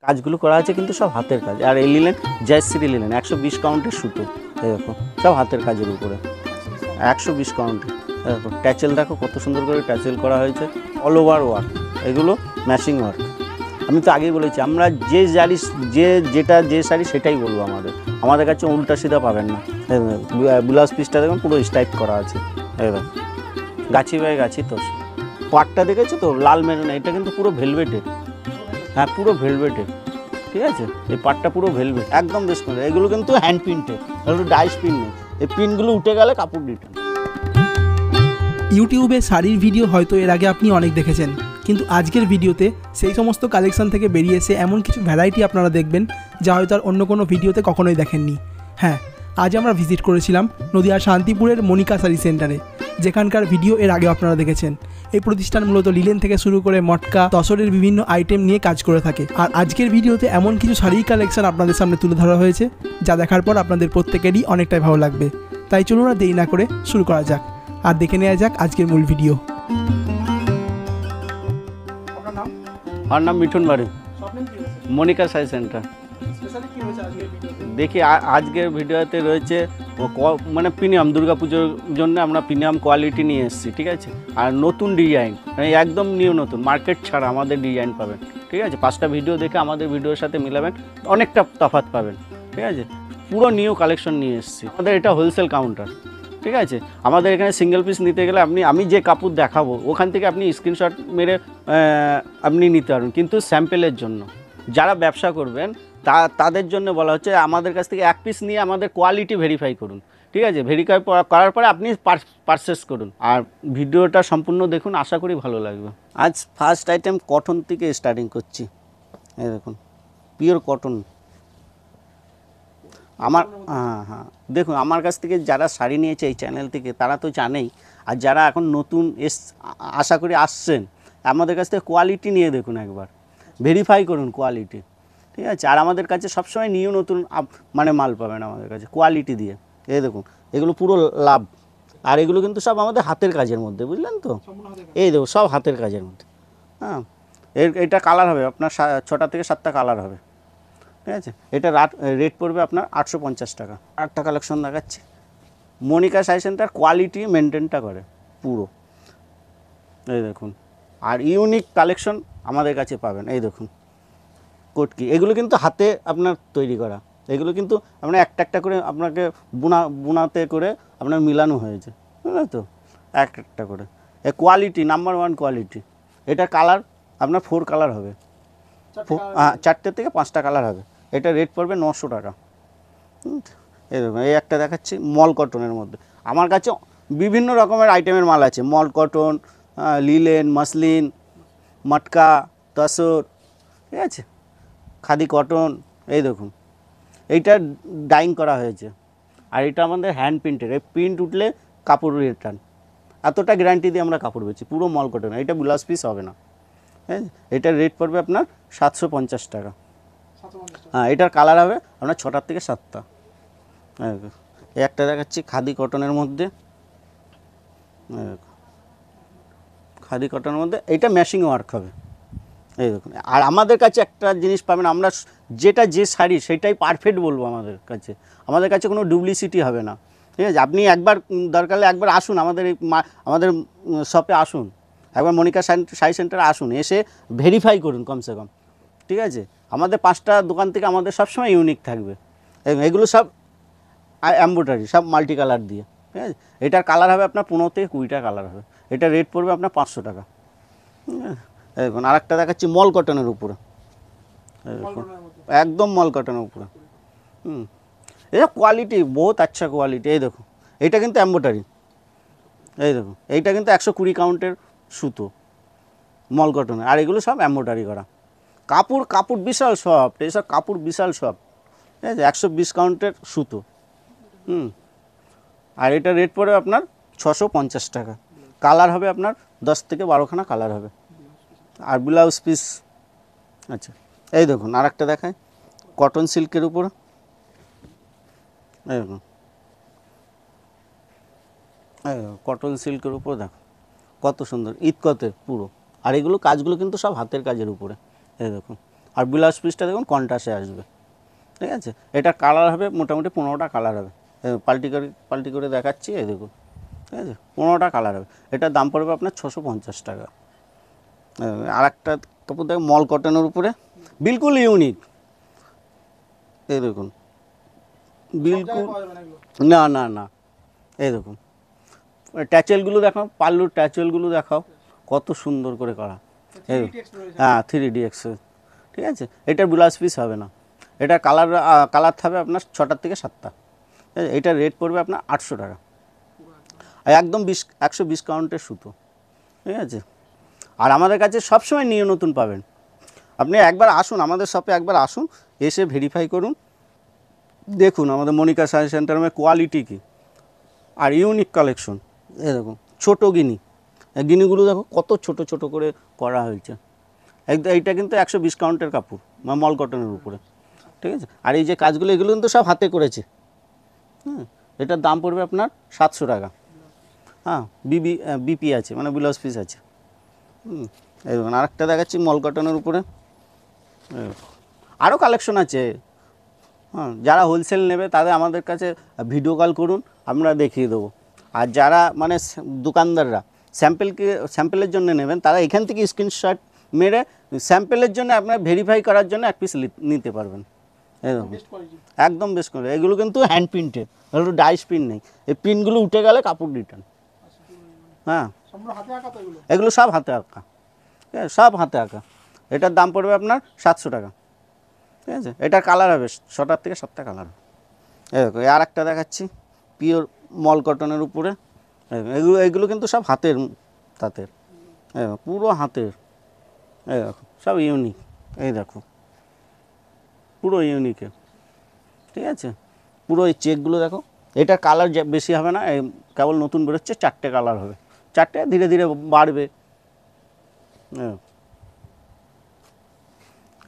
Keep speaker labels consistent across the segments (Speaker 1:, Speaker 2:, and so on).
Speaker 1: কাজগুলো করা আছে কিন্তু সব হাতের কাজ। আর এই লিলেন জয়শ্রী লিলেন 120 কাউন্টের সুতো, এই দেখো সব হাতের কাজের উপরে 120 কাউন্টের। দেখো ট্যাচেল, দেখো কত সুন্দর করে ট্যাচেল করা হয়েছে, অল ওভার ওয়ার্ক, এগুলো ম্যাশিং ওয়ার্ক। আমি তো আগেই বলেছি আমরা যে শাড়ি যে শাড়ি সেটাই বলবো, আমাদের কাছে উল্টা সিধা পাবেন না। ব্লাউজ পিসটা দেখুন পুরো স্টাইপ করা আছে, এবার গাছি বাই গাছি। তো পাটটা দেখেছো তো লাল মেরুন, এটা কিন্তু পুরো ভেলভেটের, হ্যাঁ পুরো ভেলভেটের, ঠিক আছে। এই পাটটা পুরো ভেলভেট, একদম বেশ করে। এগুলো কিন্তু হ্যান্ড প্রিন্টেড, এগুলো ডাইস পিন নেই, এই পিনগুলো উঠে গেলে কাপড় রিটার্ন।
Speaker 2: ইউটিউবে শাড়ির ভিডিও হয়তো এর আগে আপনি অনেক দেখেছেন, কিন্তু আজকের ভিডিওতে সেই সমস্ত কালেকশন থেকে বেরিয়ে এসে এমন কিছু ভ্যারাইটি আপনারা দেখবেন যা হয়তো আর অন্য কোনো ভিডিওতে কখনোই দেখেননি। হ্যাঁ, আজ আমরা ভিজিট করেছিলাম নদিয়ার শান্তিপুরের মনিকা শাড়ি সেন্টারে, যেখানকার ভিডিও এর আগে আপনারা দেখেছেন। এই প্রতিষ্ঠান মূলত লিলেন থেকে শুরু করে মটকা, তসরের বিভিন্ন আইটেম নিয়ে কাজ করে থাকে। আর আজকের ভিডিওতে এমন কিছু শাড়ির কালেকশন আপনাদের সামনে তুলে ধরা হয়েছে যা দেখার পর আপনাদের প্রত্যেকেরই অনেকটাই ভালো লাগবে। তাই চলুন আর দেরি না করে শুরু করা যাক আর দেখে নেওয়া যাক আজকের মূল ভিডিও।
Speaker 1: আমার নাম মিঠুন বাড়ি, মনিকা শাড়ি সেন্টার। দেখি আজকের ভিডিওতে রয়েছে মানে প্রিমিয়াম দুর্গাপুজোর জন্য আমরা প্রিমিয়াম কোয়ালিটি নিয়ে এসেছি, ঠিক আছে। আর নতুন ডিজাইন, একদম নিউ নতুন, মার্কেট ছাড়া আমাদের ডিজাইন পাবেন, ঠিক আছে। 5টা ভিডিও দেখে আমাদের ভিডিওর সাথে মিলাবেন, অনেকটা তফাৎ পাবেন, ঠিক আছে। পুরো নিউ কালেকশন নিয়ে এসেছি। আমাদের এটা হোলসেল কাউন্টার, ঠিক আছে। আমাদের এখানে সিঙ্গেল পিস নিতে গেলে আমি যে কাপড় দেখাবো ওখান থেকে আপনি স্ক্রিনশট মেরে আপনি নিতে পারবেন, কিন্তু স্যাম্পেলের জন্য যারা ব্যবসা করবেন তাদের জন্য বলা হচ্ছে আমাদের কাছ থেকে এক পিস নিয়ে আমাদের কোয়ালিটি ভেরিফাই করুন, ঠিক আছে। ভেরিফাই করার পরে আপনি পারচেস করুন। আর ভিডিওটা সম্পূর্ণ দেখুন, আশা করি ভালো লাগবে। আজ ফার্স্ট আইটেম কটন থেকে স্টার্টিং করছি, এই দেখুন পিওর কটন। হ্যাঁ দেখুন, আমার কাছ থেকে যারা শাড়ি নিয়েছে এই চ্যানেল থেকে তারা তো জানেই, আর যারা এখন নতুন আশা করি আসছেন, আমাদের কাছ থেকে কোয়ালিটি নিয়ে দেখুন, একবার ভেরিফাই করুন কোয়ালিটি, ঠিক আছে। আর আমাদের কাছে সবসময় নিউ নতুন মানে মাল পাবেন আমাদের কাছে কোয়ালিটি দিয়ে। এই দেখুন এগুলো পুরো লাভ, আর এগুলো কিন্তু সব আমাদের হাতের কাজের মধ্যে, বুঝলেন তো। এই দেখো সব হাতের কাজের মধ্যে। হ্যাঁ, এটা কালার হবে আপনার 6টা থেকে 7টা কালার হবে, ঠিক আছে। এটা রেট পড়বে আপনার 850 টাকা। আরেকটা কালেকশন দেখাচ্ছি, মনিকা শাড়ি সেন্টার কোয়ালিটি মেনটেনটা করে পুরো, এই দেখুন। আর ইউনিক কালেকশন আমাদের কাছে পাবেন, এই দেখুন কোটকি, এগুলো কিন্তু হাতে আপনার তৈরি করা, এগুলো কিন্তু আপনার একটা একটা করে আপনাকে বুনাতে করে আপনার মিলানো হয়েছে, বুঝলেন তো, একটা করে। এ কোয়ালিটি নাম্বার 1 কোয়ালিটি। এটা কালার আপনার 4 কালার হবে, 4টে থেকে 5টা কালার হবে। এটা রেট পড়বে 900 টাকা। এই দেখুন এই একটা দেখাচ্ছি মল কটনের মধ্যে। আমার কাছে বিভিন্ন রকমের আইটেমের মাল আছে, মল কটন, লিলেন, মাসলিন, মটকা, তসর, ঠিক আছে, খাদি কটন। এই দেখুন এইটা ডাইং করা হয়েছে, আর এটা আমাদের হ্যান্ড প্রিন্টের। এই প্রিন্ট উঠলে কাপড় রিটার্ন, এতটা গ্যারান্টি দিয়ে আমরা কাপড় বেচি, পুরো মল কটন। এটা ব্লাউজ পিস হবে না, হ্যাঁ। এটার রেট পড়বে আপনার 750 টাকা। হ্যাঁ, এটার কালার হবে আপনার 6টা থেকে 7টা। এই একটা দেখাচ্ছি খাদি কটনের মধ্যে, খাদি কটনের মধ্যে এইটা ম্যাশিং ওয়ার্ক হবে, এই দেখুন। আর আমাদের কাছে একটা জিনিস পাবেন, আমরা যে শাড়ি সেটাই পারফেক্ট বলবো। আমাদের কাছে কোনো ডুপ্লিসিটি হবে না, ঠিক আছে। আপনি একবার দরকার হলে একবার আসুন আমাদের শপে আসুন, একবার মনিকা শাড়ি সেন্টারে আসুন, এসে ভেরিফাই করুন কমসে কম, ঠিক আছে। আমাদের 5টা দোকান থেকে আমাদের সবসময় ইউনিক থাকবে। এগুলো সব এমব্রয়ডারি, সব মাল্টি কালার দিয়ে, ঠিক আছে। এটার কালার হবে আপনার 15 থেকে 20টা কালার হবে। এটা রেট পড়বে আপনার 500 টাকা। দেখুন আরেকটা দেখাচ্ছি মল কটনের উপরে, একদম মল কটনের উপরে। এটা কোয়ালিটি বহুত আচ্ছা কোয়ালিটি। এই দেখুন এইটা কিন্তু এমব্রয়ডারি, এই দেখুন এইটা কিন্তু 120 কাউন্টের সুতো মল কটনের, আর এগুলো সব এমব্রয়ডারি করা। কাপড় বিশাল সফট, এইসব কাপড় বিশাল সফট, ঠিক আছে। 120 কাউন্টের সুতো। আর এটা রেট পড়বে আপনার 650 টাকা। কালার হবে আপনার 10 থেকে 12খানা কালার হবে। আর ব্লাউজ পিস, আচ্ছা এই দেখুন আরেকটা দেখায় কটন সিল্কের উপরে, এই দেখুন কটন সিল্কের উপর দেখো কত সুন্দর ইতকতের পুরো। আর এগুলো কাজগুলো কিন্তু সব হাতের কাজের উপরে, এই দেখুন। আর ব্লাউজ পিসটা দেখুন কন্ট্রাস্টে আসবে, ঠিক আছে। এটা কালার হবে মোটামুটি 15টা কালার হবে, পাল্টি করে দেখাচ্ছি, এই দেখুন, ঠিক আছে, 15টা কালার হবে। এটার দাম পড়বে আপনার 650 টাকা। আর একটা কাপড় দেখো মল কটনের উপরে, বিলকুল ইউনিক, এই দেখুন, বিলকুল, না না না, এই দেখুন ট্যাচেলগুলো দেখাও, পাল্লুর ট্যাচেলগুলো দেখাও, কত সুন্দর করে করা। এই হ্যাঁ 3D এক্সপ্রেস, ঠিক আছে। এটার ব্লাউজ পিস হবে না, এটা কালার থাকবে আপনার 6টা থেকে 7টা। এটা রেট পড়বে আপনার 800 টাকা, আর একদম 120 কাউন্টের সুতো, ঠিক আছে। আর আমাদের কাছে সবসময় নিয়ে নতুন পাবেন। আপনি একবার আসুন, আমাদের শপে একবার আসুন, এসে ভেরিফাই করুন, দেখুন আমাদের মনিকা শাড়ি সেন্টারে কোয়ালিটি কী আর ইউনিক কালেকশন। এই দেখুন ছোটো গিনিগুলো দেখো কত ছোট ছোট করে করা হয়েছে। একদম এইটা কিন্তু 120 কাউন্টের কাপড়, মল কটনের উপরে, ঠিক আছে। আর এই যে কাজগুলো এগুলো কিন্তু সব হাতে করেছে। হ্যাঁ, এটার দাম পড়বে আপনার 700 টাকা। হ্যাঁ, বিপি আছে, মানে ব্লাউজ পিস আছে। এই দেখুন আরেকটা দেখাচ্ছি মল কটনের উপরে, আরও কালেকশন আছে। হ্যাঁ, যারা হোলসেল নেবে তাদের আমাদের কাছে ভিডিও কল করুন, আমরা দেখিয়ে দেবো। আর যারা মানে দোকানদাররা স্যাম্পেলের জন্য নেবেন, তারা এখান থেকে স্ক্রিনশট মেরে স্যাম্পেলের জন্য আপনার ভেরিফাই করার জন্য এক পিস নিতে পারবেন। একদম বেশ করে, এগুলো কিন্তু হ্যান্ড প্রিন্টেড, এগুলো ডাইস প্রিন্ট নেই। এই প্রিন্টগুলো উঠে গেলে কাপড় রিটার্ন। হ্যাঁ, এগুলো সব হাতে আঁকা, ঠিক আছে, সব হাতে আঁকা। এটার দাম পড়বে আপনার 700 টাকা, ঠিক আছে। এটার কালার হবে 6টার থেকে 7টা কালার। এই দেখো আর একটা দেখাচ্ছি পিওর মল কটনের উপরে, এগুলো কিন্তু সব হাতের তাঁতের, পুরো হাতের। এই দেখো সব ইউনিক, এই দেখো পুরো ইউনিকের, ঠিক আছে। পুরো এই চেকগুলো দেখো, এটার কালার বেশি হবে না, কেবল নতুন বেরোচ্ছে, 4টে কালার হবে, 4টে ধীরে ধীরে বাড়বে।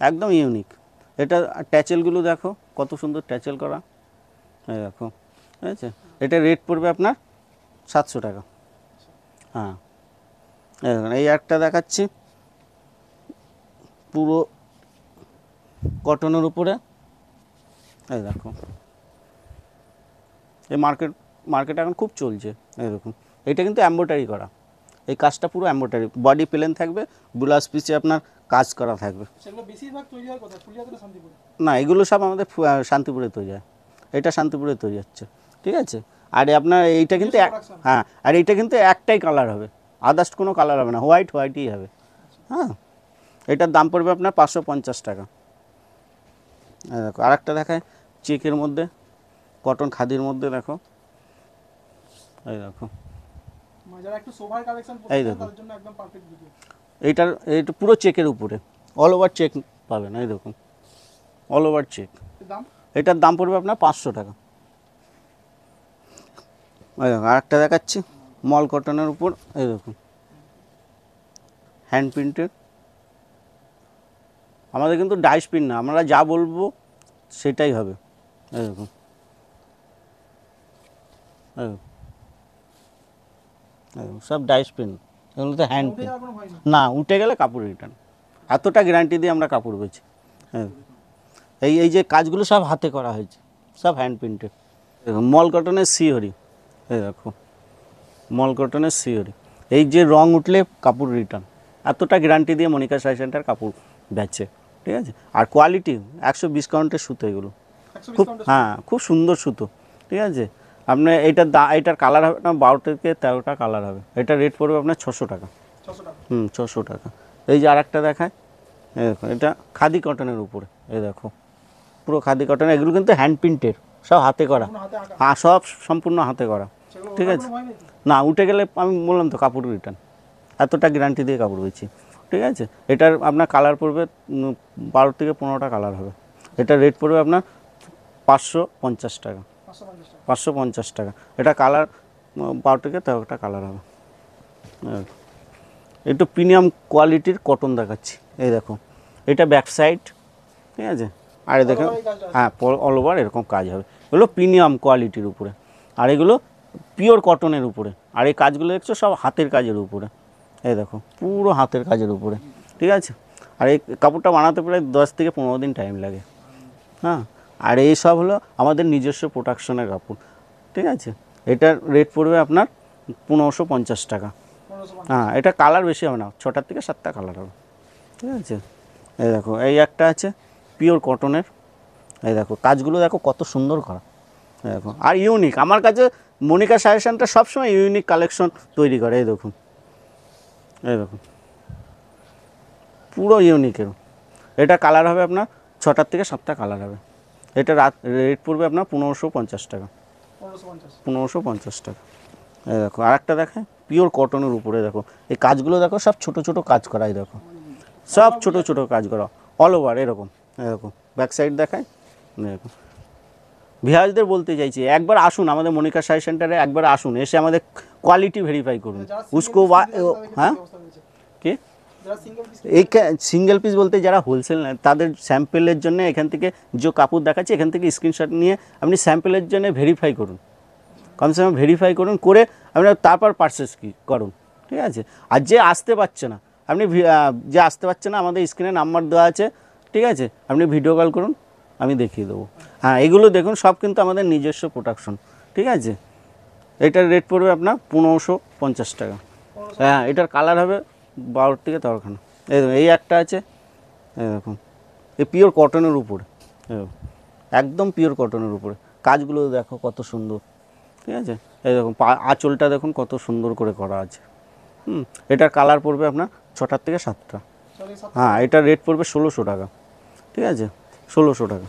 Speaker 1: একদম ইউনিক। এটা ট্যাচেলগুলো দেখো কত সুন্দর ট্যাচেল করা, এই দেখো, ঠিক আছে। এটা রেট পড়বে আপনার 700 টাকা। হ্যাঁ, এই একটা দেখাচ্ছি পুরো কটনের উপরে, এই দেখো, এই মার্কেট এখন খুব চলছে। এই দেখুন এটা কিন্তু এমব্রয়ডারি করা, এই কাজটা পুরো এমব্রয়ডারি, বডি প্লেন থাকবে, ব্লাউজ পিসে আপনার কাজ করা থাকবে। না, এগুলো সব আমাদের শান্তিপুরে তৈরি হয়, এটা শান্তিপুরে তৈরি হচ্ছে, ঠিক আছে। আর আপনার এইটা কিন্তু হ্যাঁ, আর এইটা কিন্তু একটাই কালার হবে, আদার্স কোনো কালার হবে না, হোয়াইটই হবে। হ্যাঁ, এটার দাম পড়বে আপনার 550 টাকা। দেখো আরেকটা দেখায় চেকের মধ্যে, কটন খাদির মধ্যে, দেখো, এই দেখো, এই দেখো, এইটা পুরো চেকের উপরে, অল ওভার চেক পাবেন, এই দেখুন অল ওভার চেক। এটার দাম পড়বে আপনার 500 টাকা। এই দেখো আরেকটা দেখাচ্ছি মল কটনের উপর, এই দেখুন হ্যান্ড প্রিন্টেড, আমাদের কিন্তু ডাইস প্রিন্ট না, আমরা যা বলবো সেটাই হবে। এই দেখুন, সব ডাইস প্রিন্ট, এগুলো তো হ্যান্ড প্রিন্ট না, উঠে গেলে কাপড় রিটার্ন, এতটা গ্যারান্টি দিয়ে আমরা কাপড় বেচি। হ্যাঁ, এই যে কাজগুলো সব হাতে করা হয়েছে, সব হ্যান্ড প্রিন্টেড। দেখুন মল কটনের সিওরি, এই দেখো মল কটনের সিওরি, এই যে রং উঠলে কাপড় রিটার্ন, এতটা গ্যারান্টি দিয়ে মনিকা শাড়ি সেন্টার কাপড় বেচে, ঠিক আছে। আর কোয়ালিটি 120 কাউন্টের সুতো, এগুলো খুব, হ্যাঁ খুব সুন্দর সুতো, ঠিক আছে। আপনার এইটার কালার হবে না 12 থেকে 13টা কালার হবে। এটা রেট পড়বে আপনার 600 টাকা। 600 টাকা। এই যে আর একটা দেখায়, এই দেখো এটা খাদি কটনের উপরে, এই দেখো পুরো খাদি কটন, এগুলো কিন্তু হ্যান্ড প্রিন্টেড, সব হাতে করা, হ্যাঁ সব সম্পূর্ণ হাতে করা, ঠিক আছে। না, উঠে গেলে আমি বললাম তো কাপড় রিটার্ন, এতটা গ্যারান্টি দিয়ে কাপড় বেচি, ঠিক আছে। এটার আপনার কালার পড়বে 12 থেকে 15টা কালার হবে। এটা রেট পড়বে আপনার 550 টাকা। 550 টাকা। এটা কালার 12 থেকে 13টা কালার হবে। একটু প্রিমিয়াম কোয়ালিটির কটন দেখাচ্ছি, এই দেখো এটা ব্যাক সাইড, ঠিক আছে। আর দেখো হ্যাঁ অল ওভার এরকম কাজ হবে, এগুলো প্রিমিয়াম কোয়ালিটির উপরে, আর এগুলো পিওর কটনের উপরে। আর এই কাজগুলো দেখছো সব হাতের কাজের উপরে, এই দেখো পুরো হাতের কাজের উপরে, ঠিক আছে। আর এই কাপড়টা বানাতে প্রায় 10 থেকে 15 দিন টাইম লাগে। হ্যাঁ, আর এই সব হলো আমাদের নিজস্ব প্রোডাকশনের কাপড়, ঠিক আছে। এটার রেট পড়বে আপনার 1550 টাকা। হ্যাঁ, এটা কালার বেশি হবে না, 6টা থেকে 7টা কালার হবে, ঠিক আছে। এই দেখো, এই একটা আছে পিওর কটনের, এই দেখো কাজগুলো দেখো কত সুন্দর করা, এই দেখো আর ইউনিক। আমার কাছে মনিকা সাজেশনটা সবসময় ইউনিক কালেকশন তৈরি করে। এই দেখুন, এই দেখুন পুরো ইউনিকের। এটা কালার হবে আপনার 6টার থেকে 7টা কালার হবে। এটা রেট পড়বে আপনার 1550 টাকা, 1550 টাকা। এই দেখো আরেকটা দেখে পিওর কটনের উপরে, দেখো এই কাজগুলো দেখো সব ছোট ছোট কাজ করা, এই দেখো সব ছোট ছোট কাজ করা অল ওভার। এরকম এরকম ব্যাক সাইড দেখায়, এরকম। ভিউয়ারদের বলতে চাইছি একবার আসুন আমাদের মনিকা শাড়ি সেন্টারে, একবার আসুন, এসে আমাদের কোয়ালিটি ভেরিফাই করুন। উসকো হ্যাঁ কি এই সিঙ্গেল পিস বলতে যারা হোলসেল নেয় তাদের স্যাম্পেলের জন্য এখান থেকে যে কাপড় দেখাচ্ছে এখান থেকে স্ক্রিনশট নিয়ে আপনি স্যাম্পেলের জন্য ভেরিফাই করুন, কমসে কম ভেরিফাই করুন, করে আপনার তারপর পারচেস করুন, ঠিক আছে। আর যে আসতে পারছে না আপনি যে আসতে পারছে না আমাদের স্ক্রিনে নাম্বার দেওয়া আছে, ঠিক আছে, আপনি ভিডিও কল করুন, আমি দেখিয়ে দেবো। হ্যাঁ, এগুলো দেখুন সব কিন্তু আমাদের নিজস্ব প্রোডাকশন, ঠিক আছে। এটার রেট পড়বে আপনার 1550 টাকা। হ্যাঁ, এটার কালার হবে 12 থেকে 13খানা। এই একটা আছে, এই দেখুন এই পিওর কটনের উপরে, একদম পিওর কটনের উপরে কাজগুলো দেখো কত সুন্দর, ঠিক আছে। এই দেখুন আঁচলটা দেখুন কত সুন্দর করে করা আছে। এটার কালার পড়বে আপনার 6টার থেকে 7টা। হ্যাঁ, এটার রেট পড়বে 1600 টাকা, ঠিক আছে, 1600 টাকা।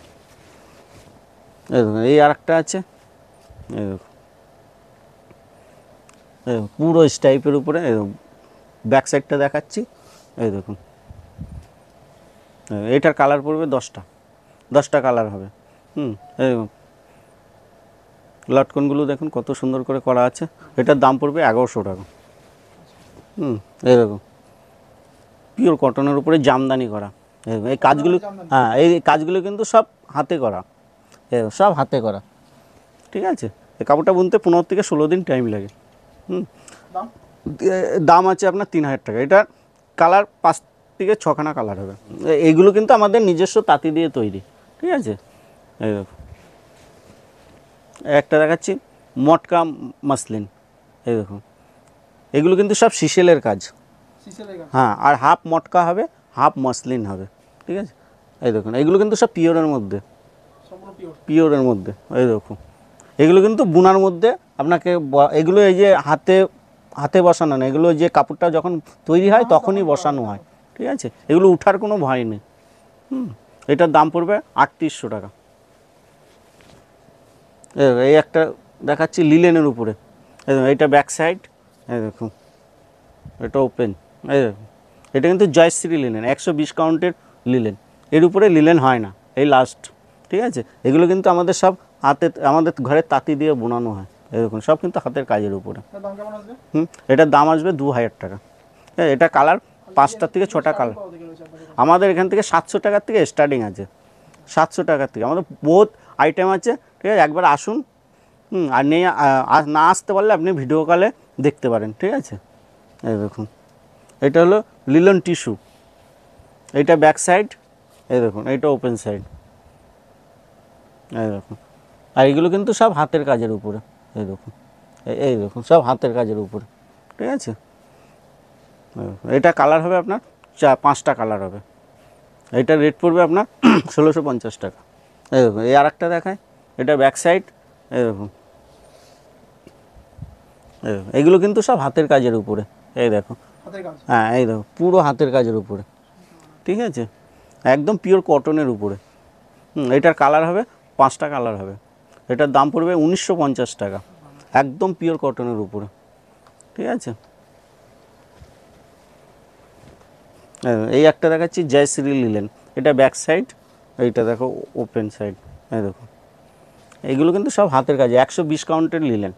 Speaker 1: এই দেখুন এই আর একটা আছে, এই দেখুন পুরো স্টাইপের উপরে, ব্যাক সাইডটা দেখাচ্ছি, এই দেখুন এটার কালার পড়বে 10টা কালার হবে। এই লটকনগুলো দেখুন কত সুন্দর করে করা আছে। এটার দাম পড়বে 1100 টাকা। এই দেখুন পিওর কটনের উপরে জামদানি করা, এই কাজগুলো, হ্যাঁ এই কাজগুলো কিন্তু সব হাতে করা, সব হাতে করা, ঠিক আছে। এই কাপড়টা বুনতে 15 থেকে 16 দিন টাইম লাগে। দাম আছে আপনার 3000 টাকা। এটার কালার 5 থেকে 6খানা কালার হবে। এইগুলো কিন্তু আমাদের নিজস্ব তাঁতি দিয়ে তৈরি, ঠিক আছে। এই দেখো একটা দেখাচ্ছি মটকা মাসলিন, এই দেখুন এগুলো কিন্তু সব সিসেলের কাজ, হ্যাঁ, আর হাফ মটকা হবে হাফ মাসলিন হবে, ঠিক আছে। এই দেখুন এগুলো কিন্তু সব পিওরের মধ্যে, পিওরের মধ্যে। এই দেখুন এগুলো কিন্তু বুনার মধ্যে আপনাকে এগুলো এই যে হাতে বসানো না, এগুলো যে কাপড়টা যখন তৈরি হয় তখনই বসানো হয়, ঠিক আছে। এগুলো উঠার কোনো ভয় নেই। এটার দাম পড়বে 3800 টাকা। এই একটা দেখাচ্ছি লিলেনের উপরে, এইটা ব্যাক সাইড, এই দেখুন এটা ওপেন, এই দেখুন এটা কিন্তু জয়শ্রী লিলেন 120 কাউন্টের লিলেন, এর উপরে লিলেন হয় না, এই লাস্ট, ঠিক আছে। এগুলো কিন্তু আমাদের সব হাতে, আমাদের ঘরে তাঁতি দিয়ে বোনানো হয়, এরকম সব কিন্তু হাতের কাজের উপরে। এটার দাম আসবে 2000 টাকা। এটা কালার 5টা থেকে 6টা কালার। আমাদের এখান থেকে 700 টাকার থেকে স্টার্টিং আছে, 700 টাকার থেকে আমাদের বহুত আইটেম আছে, ঠিক আছে। একবার আসুন, আর নেই না আসতে পারলে আপনি ভিডিও কলে দেখতে পারেন, ঠিক আছে। এই দেখুন এটা হলো লিলন টিস্যু, এইটা ব্যাক সাইড, এই দেখুন এইটা ওপেন সাইড, এই দেখুন। আর এগুলো কিন্তু সব হাতের কাজের উপরে, এই দেখুন এই দেখুন সব হাতের কাজের উপরে, ঠিক আছে। এটা কালার হবে আপনার 5টা কালার হবে। এইটার রেট পড়বে আপনার 1650 টাকা। এই দেখুন এই আর একটা দেখায়, এটা ব্যাক সাইড, এই দেখুন এগুলো কিন্তু সব হাতের কাজের উপরে, এই দেখো, হ্যাঁ এই দেখো পুরো হাতের কাজের উপরে, ঠিক আছে, একদম পিওর কটনের উপরে। এটার কালার হবে 5টা কালার হবে। এটার দাম পড়বে 1950 টাকা, একদম পিওর কটনের উপরে, ঠিক আছে। এই একটা দেখাচ্ছি জয়শ্রী লিলেন, এটা ব্যাক সাইড, এইটা দেখো ওপেন সাইড, এই দেখো এইগুলো কিন্তু সব হাতের কাজে 120 কাউন্টের লিলেন,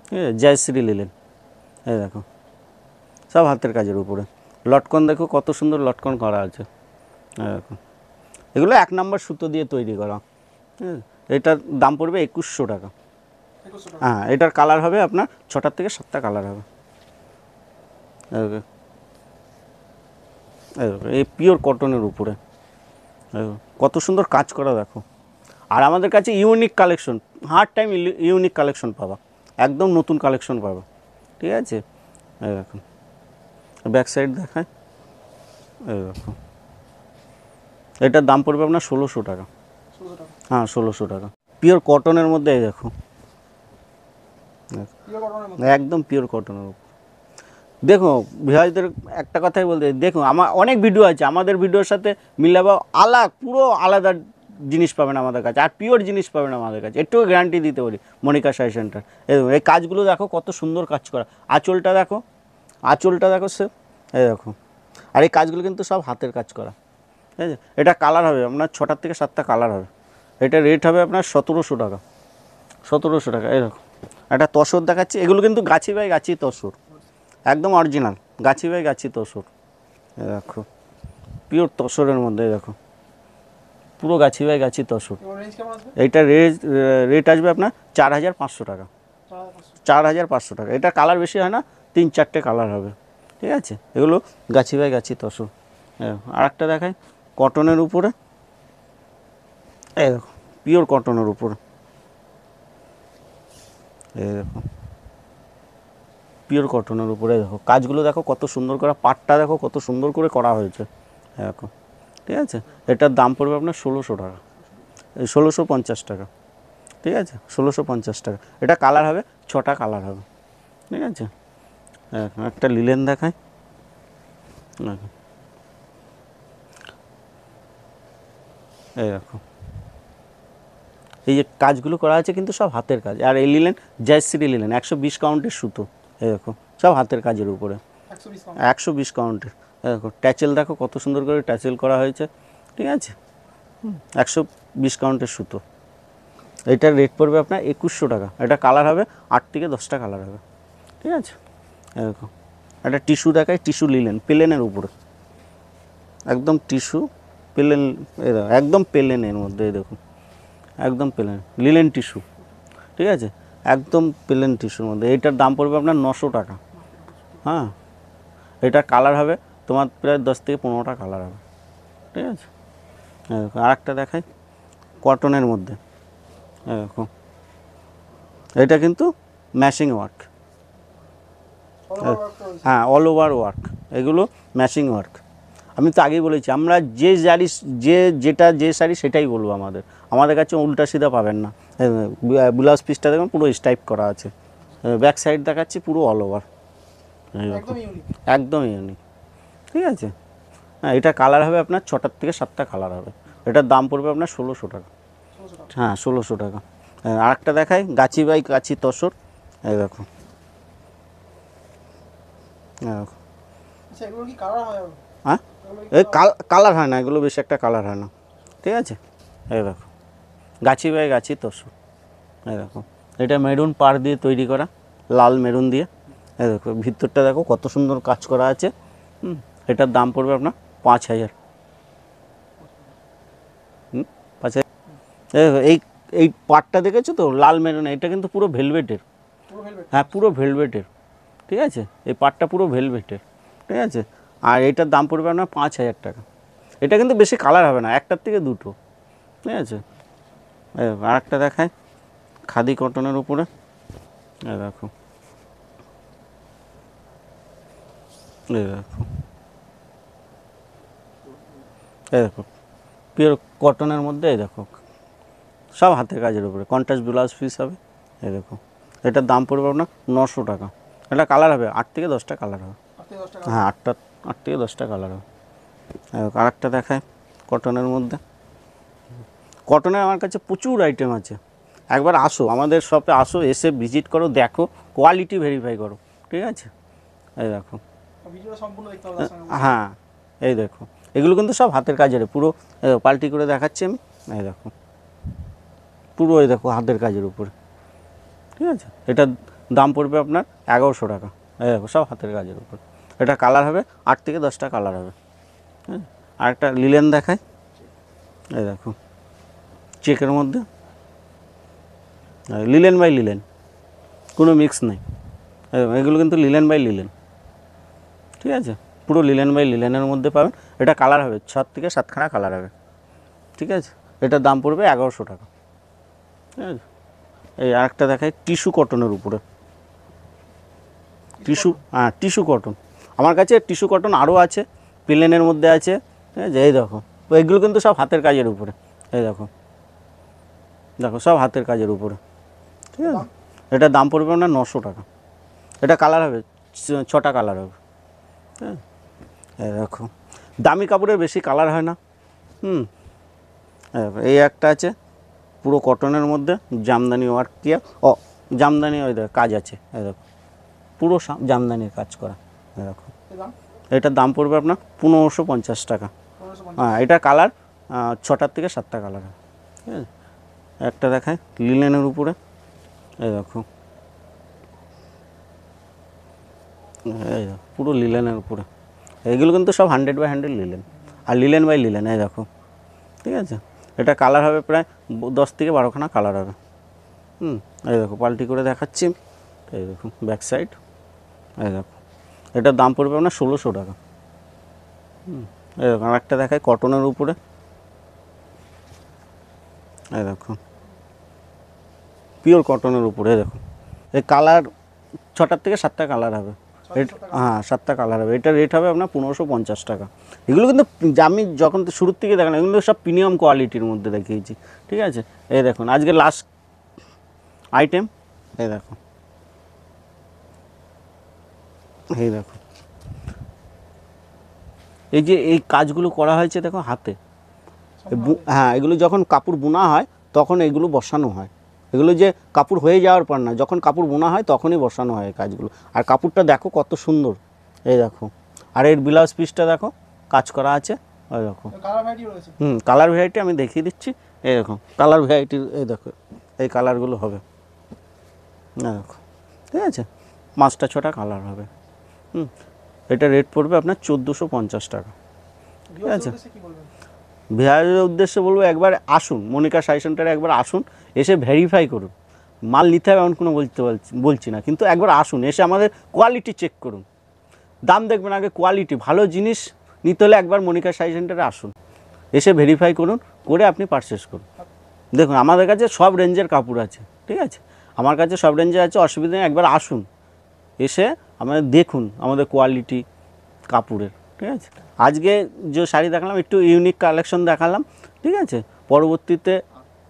Speaker 1: ঠিক আছে, জয়শ্রী লিলেন, এই দেখো সব হাতের কাজের উপরে। লটকন দেখো কত সুন্দর লটকন করা আছে, দেখো এগুলো 1 নম্বর সুতো দিয়ে তৈরি করা। এটার দাম পড়বে 2100 টাকা। হ্যাঁ, এটার কালার হবে আপনার 6টা থেকে 7টা কালার হবে। এই পিওর কটনের উপরে কত সুন্দর কাজ করা দেখো। আর আমাদের কাছে unique collection, hard time unique collection পাবা, একদম নতুন কালেকশন পাবা, ঠিক আছে। এই দেখো ব্যাক সাইড দেখায়, এই দেখো এটার দাম পড়বে আপনার 1600 টাকা। হ্যাঁ 1600 টাকা পিওর কটনের মধ্যে। এই দেখো একদম পিওর কটনের উপর। দেখো ভিউয়ারদের একটা কথাই বলতে, দেখো আমার অনেক ভিডিও আছে, আমাদের ভিডিওর সাথে মিলাবা পুরো আলাদা জিনিস পাবেন আমাদের কাছে, আর পিওর জিনিস পাবেন আমাদের কাছে, একটু গ্যারান্টি দিতে পারি। মনিকা শাড়ি সেন্টার এই কাজগুলো দেখো কত সুন্দর কাজ করা, আঁচলটা দেখো, আঁচলটা দেখো সে, এই দেখো। আর এই কাজগুলো কিন্তু সব হাতের কাজ করা, ঠিক আছে। এটা কালার হবে আপনার 6টা থেকে 7টা কালার হবে। এটা রেট হবে আপনার 1700 টাকা, 1700 টাকা। এই দেখো একটা তসর দেখাচ্ছি, এগুলো কিন্তু গাছি বাই গাছি তসর, একদম অরিজিনাল গাছি বাই গাছি তসর। এই দেখো পিওর তসরের মধ্যে দেখো পুরো গাছি বাই গাছি তসর। এইটা রেট আসবে আপনার 4500 টাকা, 4500 টাকা। এটা কালার বেশি হয় না, 3-4টে কালার হবে, ঠিক আছে। এগুলো গাছি বাই গাছি তসর। আর একটা দেখাই কটনের উপরে, এই দেখো পিওর কটনের উপরে, এই দেখো পিওর কটনের উপরে। দেখো কাজগুলো দেখো কত সুন্দর করে, পাটটা দেখো কত সুন্দর করে করা হয়েছে, দেখো, ঠিক আছে। এটার দাম পড়বে আপনার 1600 টাকা, 1650 টাকা, ঠিক আছে, 1650 টাকা। এটা কালার হবে 6টা কালার হবে, ঠিক আছে। একটা লিলেন দেখায়, দেখো এই দেখো এই যে কাজগুলো করা আছে কিন্তু সব হাতের কাজ। আর এই লিলেন জয়শ্রী লিলেন 120 কাউন্টের সুতো, এই দেখো সব হাতের কাজের উপরে, 120 কাউন্টের। দেখো ট্যাচেল দেখো কত সুন্দর করে ট্যাচেল করা হয়েছে, ঠিক আছে। 120 কাউন্টের সুতো। এটার রেট পড়বে আপনার 2100 টাকা। এটা কালার হবে 8 থেকে 10টা কালার হবে, ঠিক আছে। দেখো একটা টিস্যু দেখায়, টিস্যু লিলেন প্লেনের উপরে, একদম টিস্যু প্লেন, একদম প্লেনের মধ্যে, দেখুন একদম প্লেন লিলেন টিস্যু, ঠিক আছে, একদম প্লেন টিস্যুর মধ্যে। এটার দাম পড়বে আপনার 900 টাকা। হ্যাঁ এটা কালার হবে তোমার প্রায় 10 থেকে 15টা কালার হবে, ঠিক আছে। আর একটা দেখাই কটনের মধ্যে, দেখো এটা কিন্তু ম্যাশিং ওয়ার্ক, হ্যাঁ অল ওভার ওয়ার্ক, এগুলো ম্যাশিং ওয়ার্ক। আমি তো আগেই বলেছি, আমরা যে শাড়ি সেটাই বলবো। আমাদের কাছে উল্টা সিধা পাবেন না। ব্লাউজ পিসটা দেখুন পুরো স্টাইপ করা আছে, ব্যাক সাইড দেখাচ্ছি পুরো অল ওভার, একদম ইউনিক, ঠিক আছে। হ্যাঁ এটা কালার হবে আপনার 6টার থেকে 7টা কালার হবে। এটার দাম পড়বে আপনার 1600 টাকা, হ্যাঁ 1600 টাকা। আর একটা দেখাই গাছি বাই গাছি তসর, এই দেখো, দেখো হ্যাঁ এই কালার হয় না, এগুলো বেশি একটা কালার হয় না, ঠিক আছে। এই দেখো গাছি বাই গাছি তসর, এই দেখো এটা মেরুন পাড় দিয়ে তৈরি করা, লাল মেরুন দিয়ে। এই দেখো ভিতরটা দেখো কত সুন্দর কাজ করা আছে। এটার দাম পড়বে আপনার 5000, 5000। এই পাড়টা দেখেছো তো লাল মেরুন, এটা কিন্তু পুরো ভেলভেটের, হ্যাঁ পুরো ভেলভেটের, ঠিক আছে। এই পাড়টা পুরো ভেলভেটের, ঠিক আছে। আর এইটার দাম পড়বে আপনার 5000 টাকা। এটা কিন্তু বেশি কালার হবে না, একটার থেকে দুটো, ঠিক আছে। আর একটা দেখায় খাদি কটনের উপরে, এই দেখো, এই দেখো, এই দেখো পিওর কটনের মধ্যে, এই দেখো সব হাতের কাজের উপরে, কন্ট্রাস্ট ব্লাউজ পিস হবে। এই দেখো এটার দাম পড়বে আপনার 900 টাকা। এটা কালার হবে 8 থেকে 10টা কালার হবে, হ্যাঁ 8 থেকে 10টা কালার হবে। আর একটা দেখায় কটনের মধ্যে, কটনের আমার কাছে প্রচুর আইটেম আছে। একবার আসো আমাদের শপে, আসো এসে ভিজিট করো, দেখো কোয়ালিটি ভেরিফাই করো, ঠিক আছে। এই দেখো, হ্যাঁ এই দেখো এগুলো কিন্তু সব হাতের কাজের, পুরো পাল্টি করে দেখাচ্ছি আমি। এই দেখো পুরো, এই দেখো হাতের কাজের উপরে, ঠিক আছে। এটার দাম পড়বে আপনার 1100 টাকা। এই দেখো সব হাতের কাজের উপর। এটা কালার হবে 8 থেকে 10টা কালার হবে, হ্যাঁ। আর একটা লিলেন দেখায়, এই দেখো চেকের মধ্যে, লিলেন বাই লিলেন, কোনো মিক্স নেই। এগুলো কিন্তু লিলেন বাই লিলেন, ঠিক আছে, পুরো লিলেন বাই লিলেনের মধ্যে পাবেন। এটা কালার হবে 6 থেকে 7খানা কালার হবে, ঠিক আছে। এটার দাম পড়বে 1100 টাকা, ঠিক আছে। এই আরেকটা দেখাই টিস্যু কটনের উপরে, টিস্যু কটন। আমার কাছে টিস্যু কটন আরও আছে, প্লেনের মধ্যে আছে, ঠিক আছে। এই দেখো, তো এগুলো কিন্তু সব হাতের কাজের উপরে, এই দেখো, দেখো সব হাতের কাজের উপরে, ঠিক আছে। এটার দাম পড়বে আপনার 900 টাকা। এটা কালার হবে 6টা কালার হবে, হ্যাঁ। এই দেখো, দামি কাপড়ের বেশি কালার হয় না। এই একটা আছে পুরো কটনের মধ্যে, জামদানি ওয়ার্ক দিয়ে, জামদানি ওই দেখো কাজ আছে, এই দেখো পুরো জামদানির কাজ করা, এই দেখো। এটার দাম পড়বে আপনার 1550 টাকা। হ্যাঁ, এটা কালার 6টার থেকে 7টা কালার হয়, ঠিক আছে। একটা দেখায় লিলেনের উপরে, এই দেখো, এই দেখো পুরো লিলেনের উপরে। এগুলো কিন্তু সব 100/100 লিলেন, আর লিলেন বাই লিলেন, এই দেখো, ঠিক আছে। এটা কালার হবে প্রায় 10 থেকে 12খানা কালার হবে। এই দেখো পাল্টি করে দেখাচ্ছি, এই দেখুন ব্যাক সাইড, এই দেখো। এটার দাম পড়বে আপনার 1600 টাকা। এই দেখো আরেকটা দেখায় কটনের উপরে, এই দেখো পিওর কটনের উপরে, দেখো এই কালার 6টার থেকে 7টা কালার হবে। হ্যাঁ 7টা কালার হবে। এটা রেট হবে আপনার 1550 টাকা। এগুলো কিন্তু আমি যখন শুরুর থেকে দেখালাম, এগুলো সব প্রিমিয়াম কোয়ালিটির মধ্যে দেখিয়েছি, ঠিক আছে। এই দেখুন আজকে লাস্ট আইটেম, এই দেখো, এই দেখো, এই যে এই কাজগুলো করা হয়েছে দেখো হাতে, হ্যাঁ এগুলো যখন কাপড় বোনা হয় তখন এগুলো বসানো হয়। এগুলো যে কাপড় হয়ে যাওয়ার পর না, যখন কাপড় বোনা হয় তখনই বসানো হয় এই কাজগুলো। আর কাপড়টা দেখো কত সুন্দর, এই দেখো। আর এর ব্লাউজ পিসটা দেখো কাজ করা আছে, ওই দেখো। কালার ভ্যারাইটি আমি দেখিয়ে দিচ্ছি, এই দেখো কালার ভ্যারাইটি, এই দেখো এই কালারগুলো হবে, দেখো, ঠিক আছে। 5টা 6টা কালার হবে। এটা রেট পড়বে আপনার 1450 টাকা, ঠিক আছে। ভিআইপির উদ্দেশ্যে বলবো একবার আসুন, মনিকা শাড়ি সেন্টারে একবার আসুন, এসে ভেরিফাই করুন। মাল নিতে হবে এমন কোনো বলছি না, কিন্তু একবার আসুন, এসে আমাদের কোয়ালিটি চেক করুন। দাম দেখবেন আগে, কোয়ালিটি ভালো জিনিস নিতে হলে একবার মনিকা শাড়ি সেন্টারে আসুন, এসে ভেরিফাই করুন, করে আপনি পারচেস করুন। দেখুন আমাদের কাছে সব রেঞ্জের কাপড় আছে, ঠিক আছে। আমার কাছে সব রেঞ্জে আছে, অসুবিধা নেই। একবার আসুন, এসে আমাদের দেখুন আমাদের কোয়ালিটি কাপড়ের, ঠিক আছে। আজকে যে শাড়ি দেখালাম একটু ইউনিক কালেকশন দেখালাম, ঠিক আছে। পরবর্তীতে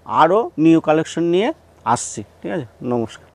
Speaker 1: আরও নিউ কালেকশন নিয়ে আসছি, ঠিক আছে। নমস্কার।